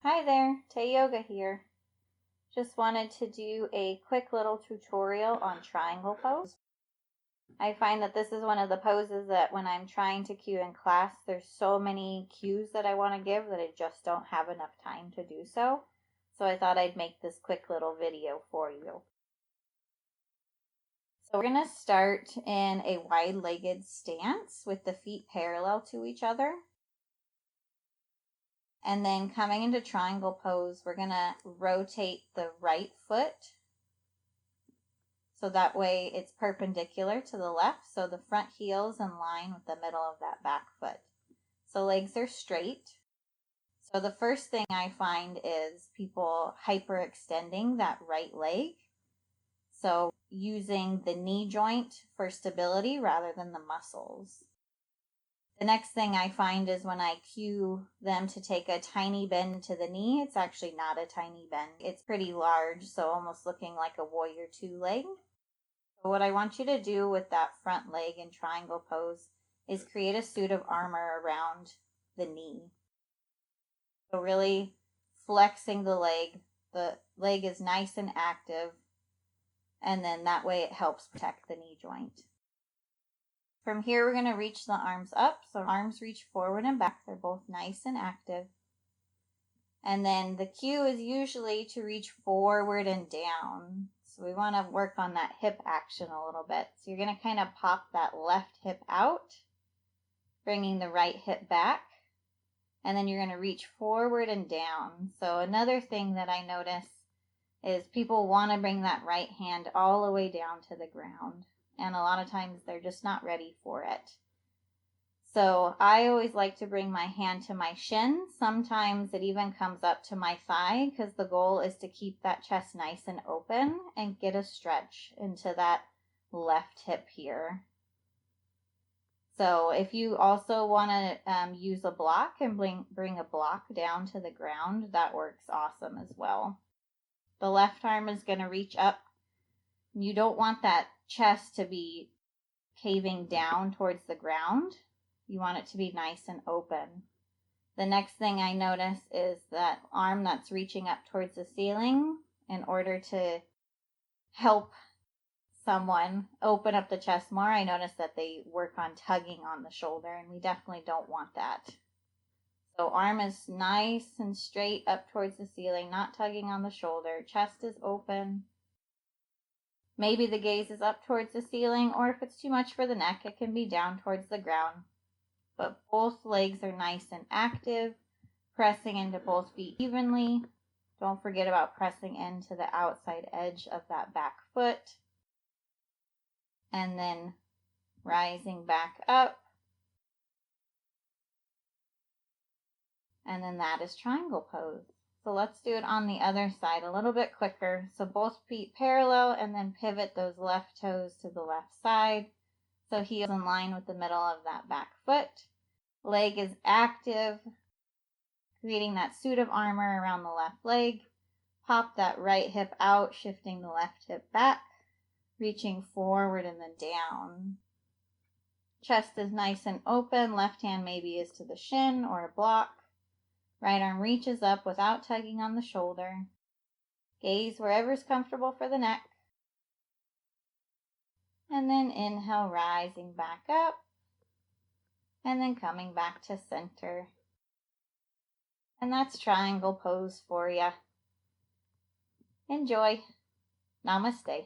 Hi there, Tayoga here. Just wanted to do a quick little tutorial on triangle pose. I find that this is one of the poses that when I'm trying to cue in class, there's so many cues that I want to give that I just don't have enough time to do so. So I thought I'd make this quick little video for you. So we're going to start in a wide-legged stance with the feet parallel to each other. And then coming into triangle pose, we're going to rotate the right foot. So that way it's perpendicular to the left. So the front heel is in line with the middle of that back foot. So legs are straight. So the first thing I find is people hyperextending that right leg. So using the knee joint for stability rather than the muscles. The next thing I find is when I cue them to take a tiny bend to the knee, it's actually not a tiny bend. It's pretty large, so almost looking like a warrior two leg. So what I want you to do with that front leg in triangle pose is create a suit of armor around the knee. So really flexing the leg is nice and active, and then that way it helps protect the knee joint. From here, we're going to reach the arms up. So arms reach forward and back. They're both nice and active. And then the cue is usually to reach forward and down. So we want to work on that hip action a little bit. So you're going to kind of pop that left hip out, bringing the right hip back. And then you're going to reach forward and down. So another thing that I notice is people want to bring that right hand all the way down to the ground. And a lot of times they're just not ready for it. So I always like to bring my hand to my shin. Sometimes it even comes up to my thigh because the goal is to keep that chest nice and open and get a stretch into that left hip here. So if you also want to use a block and bring a block down to the ground, that works awesome as well. The left arm is going to reach up. You don't want that chest to be caving down towards the ground. You want it to be nice and open. The next thing I notice is that arm that's reaching up towards the ceiling in order to help someone open up the chest more. I notice that they work on tugging on the shoulder, and we definitely don't want that. So arm is nice and straight up towards the ceiling, not tugging on the shoulder. Chest is open. Maybe the gaze is up towards the ceiling, or if it's too much for the neck, it can be down towards the ground. But both legs are nice and active, pressing into both feet evenly. Don't forget about pressing into the outside edge of that back foot. And then rising back up. And then that is triangle pose. So let's do it on the other side a little bit quicker. So both feet parallel and then pivot those left toes to the left side. So heels in line with the middle of that back foot. Leg is active, creating that suit of armor around the left leg. Pop that right hip out, shifting the left hip back, reaching forward and then down. Chest is nice and open. Left hand maybe is to the shin or a block. Right arm reaches up without tugging on the shoulder. Gaze wherever's comfortable for the neck. And then inhale, rising back up. And then coming back to center. And that's triangle pose for you. Enjoy. Namaste.